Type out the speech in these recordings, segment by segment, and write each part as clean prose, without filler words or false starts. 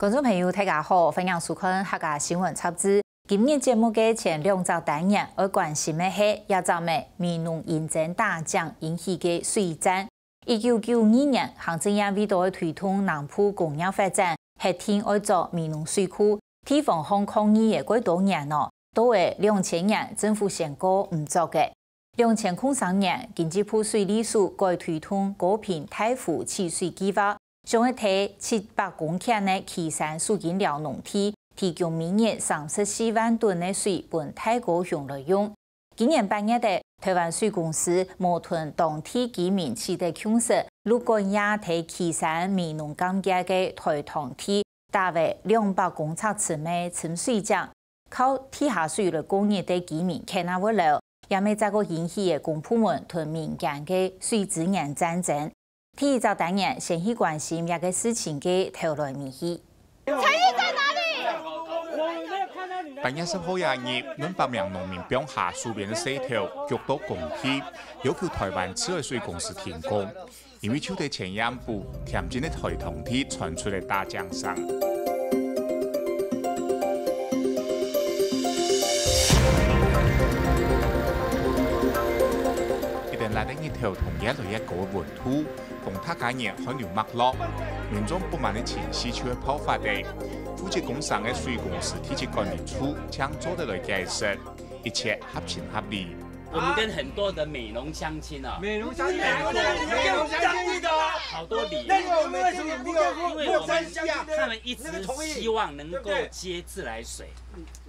观众朋友，大家好，欢迎收看客家新闻插枝。今日节目嘅前2集单元，我关心嘅系亚洲美民农认证大奖引起嘅水战。1992年，行政院为咗推动南浦工业发展，核定要做民农水库。地方向抗议嘅几多年咯，都係2000年政府宣告唔做嘅。2003年，经济部水利署改推动高屏太湖起水计划。 將一體700公頃的岐山蘇建寮農地，提供每日34萬噸的水俾太高雄來用。今年8月的台灣水公司矛盾當地居民取得強勢，如果亞體岐山民農監界的台塘地，大約200公尺尺的沉水井，靠地下水來供應的居民看下不了，也未再個引起的公部門同民間的水資源戰爭。 第一集單元先去關心一個事情嘅頭來面去。陳毅在哪裡8月10號夜，100名農民表下書面的寫條，極度公批，要求台灣自來水公司停工，因為就在前1步，田間的台塘地傳出嚟大江聲。來的一條同一類一個本土，同他家人很有脈絡，民眾不滿的情緒就會爆發的。負責工商的水公司提起管理處將做得來解釋，一切合情合理。我們跟很多的美農相親啊，美農相親，好多理由。因為我們他們一直希望能夠接自來水。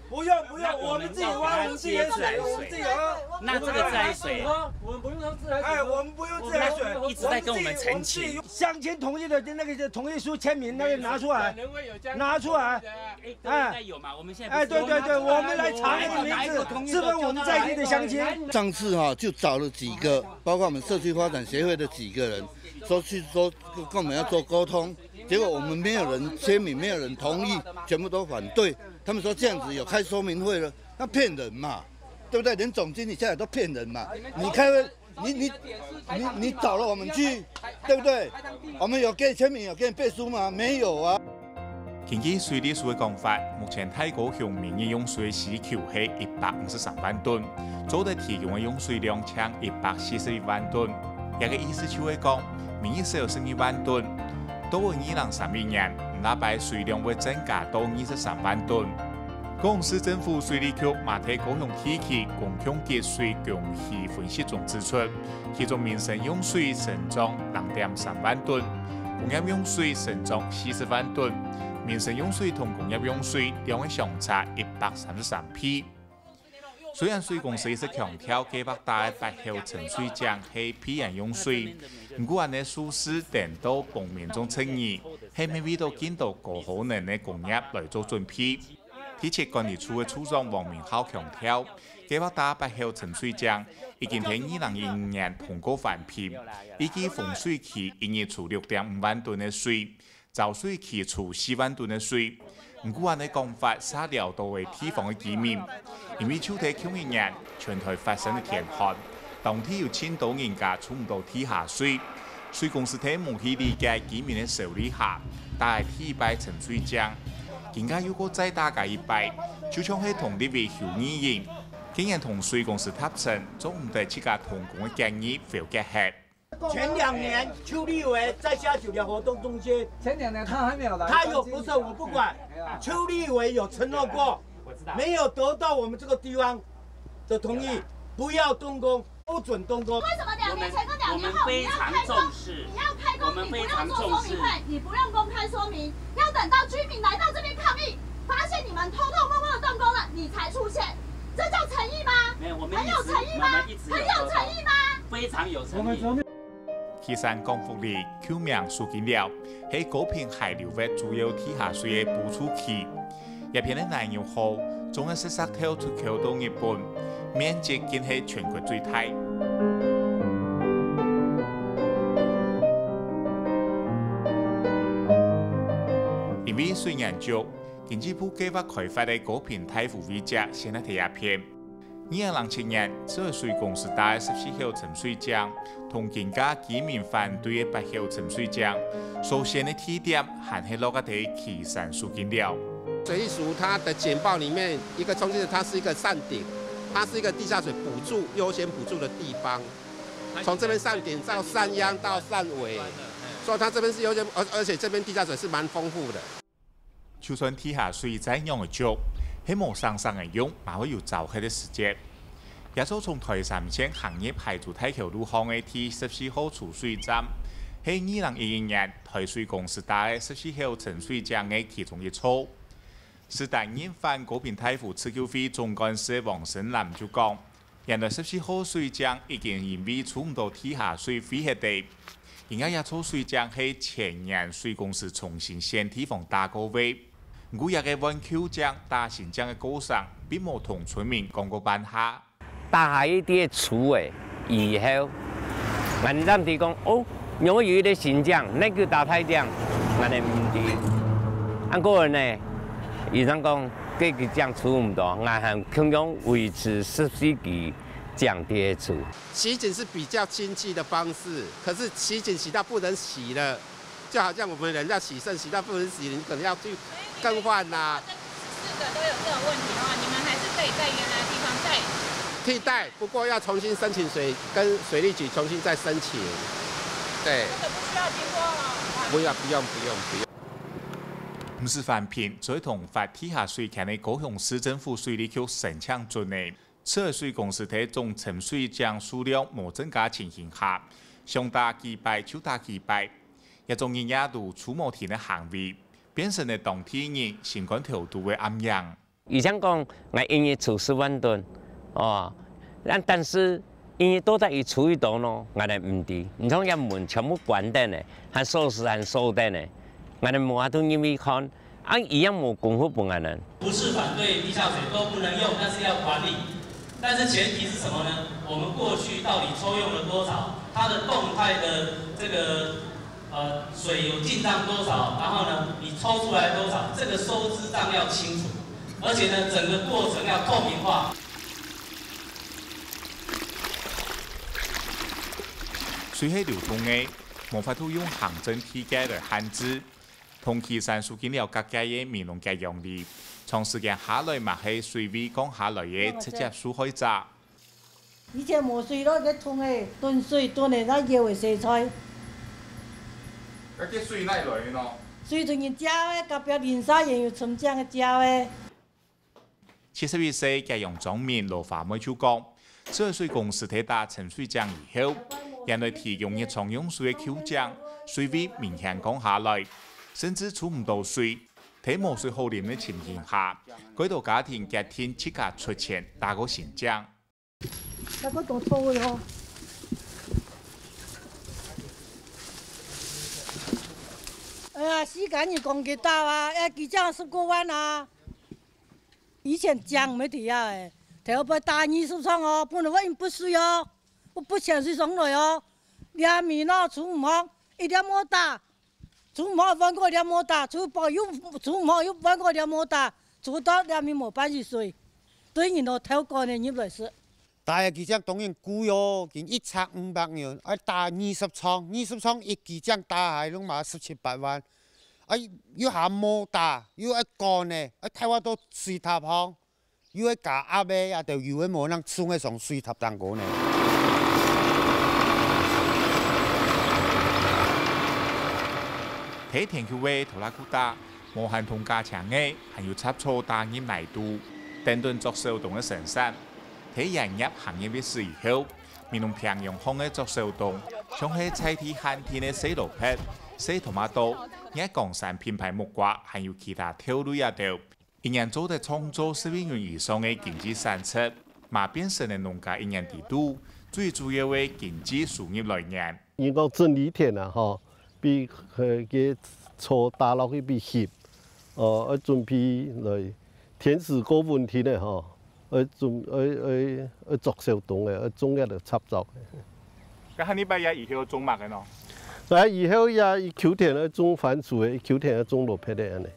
不用，我們自己挖，我們自己自來水。那這個自來水，我們不用自來水。哎，我們不用自來水，一直在跟我們澄清。相親同意的那個同意書簽名，那個拿出來，拿出來。哎，有嘛？我們現在哎，對，我們來查那個名字，是不是我們在地的相親？上次就找了幾個，包括我們社區發展協會的幾個人，說跟我們要做溝通，結果我們沒有人簽名，沒有人同意，全部都反對。 他們說這樣子有開說明會了，那騙人嘛，對不對？連總經理現在都騙人嘛。你開會，你找了我們去，對不對？我們有給你簽名，有給你背書嗎？沒有啊。根據水利署的講法，目前太高雄民營用水需求係153萬噸，總的提供的用水量搶141萬噸。一個意思就係講，民營少12萬噸，到2031年。 那擺水量會增加到23萬噸。高雄市政府水利局馬蹄高雄地區公共節水供氣分析中指出，其中民生用水成長2.3萬噸，工業用水成長40萬噸，民生用水同工業用水兩個相差133倍。雖然水公司一直強調計劃大8號沉水井係必然用水，不過呢疏失等到公民中爭議，係未為到見到高可能的工業來做準備。地質管理處的處長黃明浩強調，計劃大8號沉水井已經喺2015年通過環評，預計豐水期一日出6.5萬噸的水，造水期出4萬噸的水。 唔過，按你講法，沙料到位地方嘅居民，因為就喺去年全台發生嘅天旱，當地有千多人家出唔到地下水，水公司喺冇去理解居民嘅手理下，大體擺沉水井，更加如果再大家一擺，就像係同啲維修人員，竟然同水公司搭成，做唔到自家同工嘅建議 fail 嘅係。 前2年，邱立委在下9條活動中心。前2年他還沒有來。他有不是我不管。邱立委有承諾過，沒有得到我們這個地方的同意，不要動工，不准動工。為什麼2年前跟2年後你要開工？你要開工，你不用做說明會，你不用公開說明，要等到居民來到這邊抗議，發現你們偷偷摸摸的動工了，你才出現，這叫誠意嗎？沒有，我們很有誠意嗎？很有誠意嗎？非常有誠意。 岐山光復里舊名蘇建寮，係高屏海流域主要地下水嘅補出期。一片嘅南洋河，總係16條出口到日本，面積竟係全國最大。因為水研究，經濟部計劃開發嘅高屏太湖尾脊先係第一片。2007年，这水公司打14号沉水江，同更加居民反对的8号沉水江，首先的起点还是落个地岐山苏金寮。水利署它的简报里面，一个中心它是一个扇顶，它是一个地下水补助优先补助的地方。从这边扇顶到扇央到扇尾，所以它这边是优先，而且这边地下水是蛮丰富的。就算地下水再用的足，喺无上上嘅用，嘛会有走开的时间。也就从台山县行业排除太桥路巷嘅第14号储水站，喺2011年台水公司打嘅14号沉水江嘅其中一处。是担任反高屏太湖刺球会总干事王胜南就讲，原来14号水江已经因为储唔到地下水废弃地，而家一处水江係前年水公司重新选地方打過位。古日嘅灣口江、大新江嘅高上，並冇同村民講過辦下。打下一啲厝誒以後，人哋哋講哦，因為有啲新江，那個大太江，我哋唔知。按個人呢，醫生講，這個江處唔到，我係盡量維持14期江啲處。洗井是比較經濟的方式，可是洗井洗到不能洗了，就好像我們人要洗腎，洗到不能洗，你可能要去更換啦。4個都有這個問題的話，你們還是可以在原來的地方再替代，不過要重新申請跟水利局重新再申請。對。這個不需要經過嗎？不用。唔是反片，再同發地下水渠嘅高雄市政府水利局申請准嘅，涉水公司喺總沉水江數量冇增加情形下，想打幾百就打幾百，一種人也度觸摸田嘅行為，變成咗當地人新冠調度嘅暗樣。以前講我一日儲10萬噸，哦，但是因為都在一處一度咯，我哋唔知，你從一門全部關燈嘅，還鎖匙還鎖燈嘅。我哋冇法度因為看，一樣冇功夫幫人。不是反對地下水都不能用，但是要管理。但是前提是什麼呢？我們過去到底抽用了多少？它的動態的這個水有進賬多少？然後呢，你抽出來多少？這個收支賬要清楚，而且呢，整個過程要透明化。水係流動嘅，冇法度用行政體制來限制。同岐山蘇建了各界嘅民農嘅用力，長時間下來嘛係水位降下來嘅直接受害者。以前冇水咯，一桶嘅燉水燉嚟咱要嘅食材。嗰啲水哪來咯？水從人家嘅，隔壁連沙也有從江嘅家嘅。71歲嘅楊忠民羅華妹就講，這水公司喺打沉水江以後，因為提供一廠用水嘅口江，水位明顯降下來。甚至儲唔到水，喺冇水好飲嘅情形下，幾多家庭隔天即刻出錢打個新江。那個多粗嘅嗬！哎呀，時間要講幾大啊？幾江10個萬啊！以前江沒提啊，頭不打20箱哦，不能話不水哦，我不想水上來哦，2米咯，儲唔好，一點冇打。儲唔好揾個兩冇打，儲唔好又揾個兩冇打，儲到2米冇半水水，對人都透過呢入來是。打嘅機槍當然貴哦，見1尺500元，打20倉一機槍打係攏嘛17、18萬，要下冇打，要乾呢，睇我到水塔行，要加壓嘅，也就要冇能送喺上水塔當過呢。喺田區位拖拉庫打，無限同加強嘅，還要插錯打入內度，等頓作手動嘅生產。喺引入行業嘅時候，民農平用空嘅作手動，像係菜地旱天嘅洗蘿蔔、洗토마토也江山品牌木瓜，還有其他條類也都，仍然做得創造10億元以上嘅經濟產出，嘛變成了農家一年地度最主要嘅經濟收入來源。因講整理田啊，吼。比佢錯打落去比翕，準備來填時個問題咧，嗬，作手動嘅，種一就插走。咁下禮拜也以後種乜嘅咯？以後也秋天種番薯嘅，秋天種蘿蔔嘅安尼。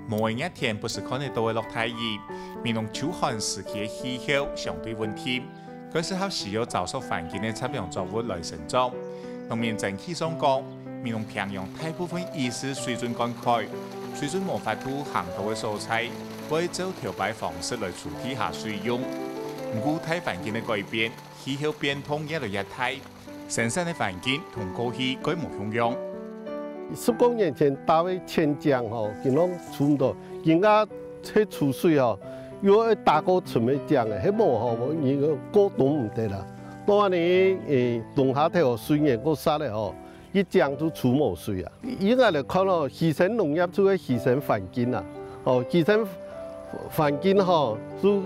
每一天不是看得到的落太雨，面农秋旱时期的气候相对稳定，佢适合需要早熟环境的插秧作物来生长。农民整体上讲，面农平壤大部分已是水准干涸，水准无法度行到的蔬菜，會走調擺方式來處理下水用。唔過睇環境的改變，氣候變通越來越大，生產的環境同過去改無相樣。10多年前打的千江吼，佢攏出唔到，人家去储水吼，要打過出咩江的，迄無吼，伊個過冬唔得啦。當安尼冬夏天水源過殺咧吼，一江都出冇水啊。依家嚟看咯，犧牲農業就係犧牲環境啊，哦，犧牲環境吼，就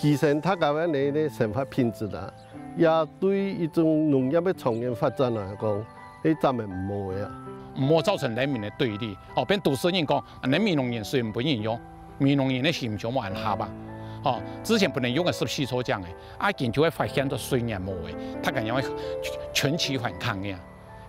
犧牲他家嘅你生活品質啦，也對一種農業嘅長遠發展來講，你真係唔好嘅啊。唔好造成人民的對立。哦，變都市人講，人民農業雖然不應用，民農業的形象冇按下吧。哦，之前不能用嘅14抽獎嘅，研究會發現到雖然冇嘅，他咁樣全期反抗嘅。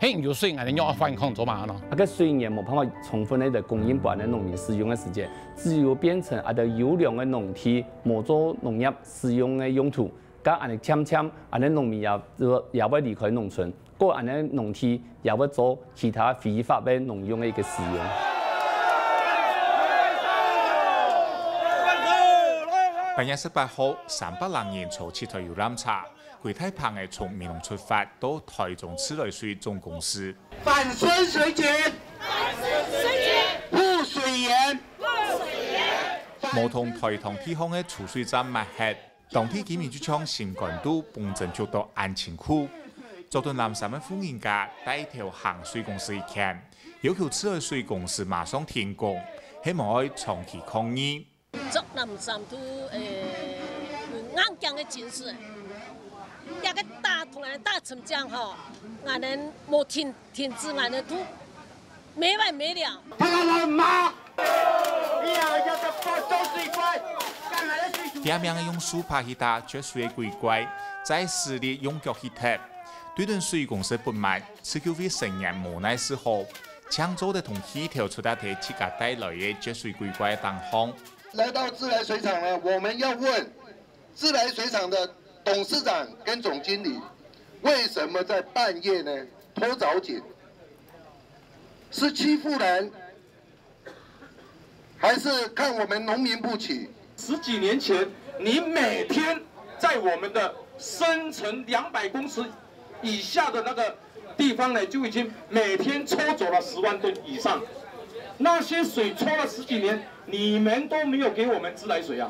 嘿，有雖然你要反抗做嘛呢？個雖然冇辦法充分的供應不完的農民使用嘅時間，只有變成優良的農地冇做農業使用嘅用途，加安尼漸安尼農民也要離開農村。個安尼農地也會做其他非法的農用的一個使用。8月18號，300人人坐7台遊覽車，櫃台棚係從面農出發到台中自來水總公司。反酸水鹼，護水鹽，無同台糖地方嘅儲水站密合，當天見面就將新幹道搬進做到安清區。做到南山嘅富人家帶頭行水公司一看，要求自來水公司馬上停工，希望可以長期抗議。做南山都硬講嘅真事，一個大沉江吼，俺們冇停止，俺們都沒完沒了。點樣用樹拍去打絕水鬼怪，在市裡用腳去踢。對對水公司不滿，此後會成人無奈時候，搶走的同氣條出大體自家帶來的絕水鬼怪當行。來到自來水廠呢，我們要問自來水廠的董事長跟總經理，為什麼在半夜呢拖早井？是欺負人，還是看我們農民不起？10幾年前，你每天在我們的深層200公尺以下的那個地方呢，就已經每天抽走了10萬噸以上。那些水抽了10幾年，你們都沒有給我們自來水啊？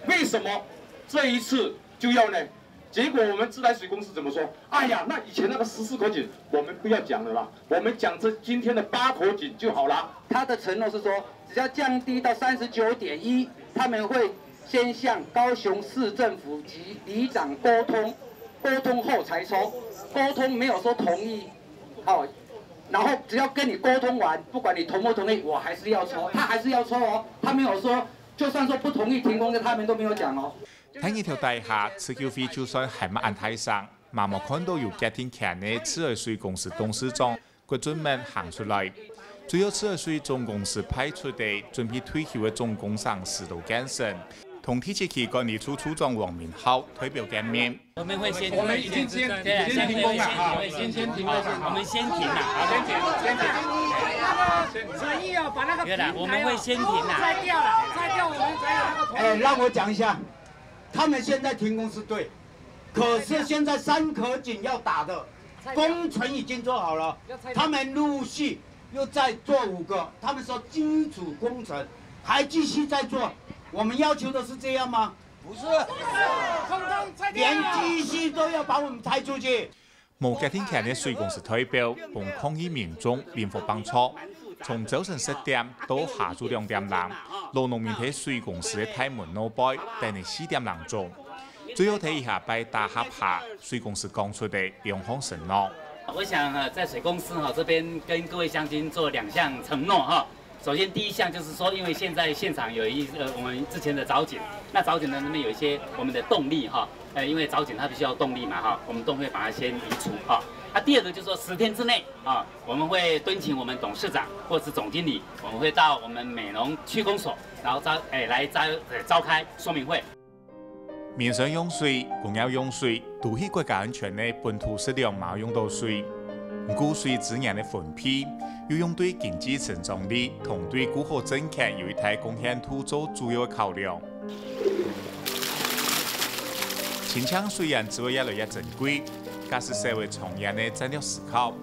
為什麼這一次就要呢？結果我們自來水公司怎麼說？哎呀，那以前那個14口井我們不要講了啦，我們講這今天的8口井就好了。他的承諾是說，只要降低到39.1，他們會先向高雄市政府及里長溝通後才抽。溝通沒有說同意，好，然後只要跟你溝通完，不管你同不同意，我還是要抽，他還是要抽哦，他沒有說，就算說不同意停工的，他們都沒有講哦。睇呢條大廈，此交費就算係乜安泰上，麻木看到有家庭強嘅自來水公司董事長郭俊文行出來，最後自來水總公司派出的準備退休嘅總工商石路幹生。同體制期管理處處長黃明浩代表見面。我們會先，我們先停工啊！先停了，我們先停了，先停。所以哦，把那個平台我們會先停了，摘掉，我們才有那個。哎，讓我講一下，他們現在停工是對，可是現在3口井要打的工程已經做好了，他們陸續又再做5個，他們說基礎工程還繼續在做。我們要求的是這樣嗎？不是，連機器都要把我們抬出去。無家庭強嘅水公司代表幫抗議民眾聯合幫助，從早晨10點到下晝2點鐘，勞農民喺水公司嘅大門內擺，等你4點鐘。最後睇一下被大廈爬水公司講出的2項承諾。我想在水公司這邊跟各位鄉親做2項承諾哈。首先，第一項就是說，因為現在現場有我們之前的藻井，那藻井呢那邊有一些我們的動力哈，因為藻井它必須要動力嘛哈，我們都會把它先移除哈。第二个就是说10天之内我们会敦请我们董事长或是总经理，我们会到我们美浓区公所，然后召开说明会。民生用水、工业用水都是国家安全的本土适量冇用到水。不过水资源的分配，要用对经济成长力同对顾客政策有一大贡献度做主要考量。清腔虽然只会越来越珍贵，但是社会长远的战略思考，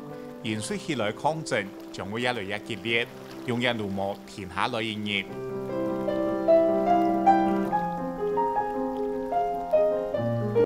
饮水起来抗争将会越来越激烈，永远都冇停下来一日。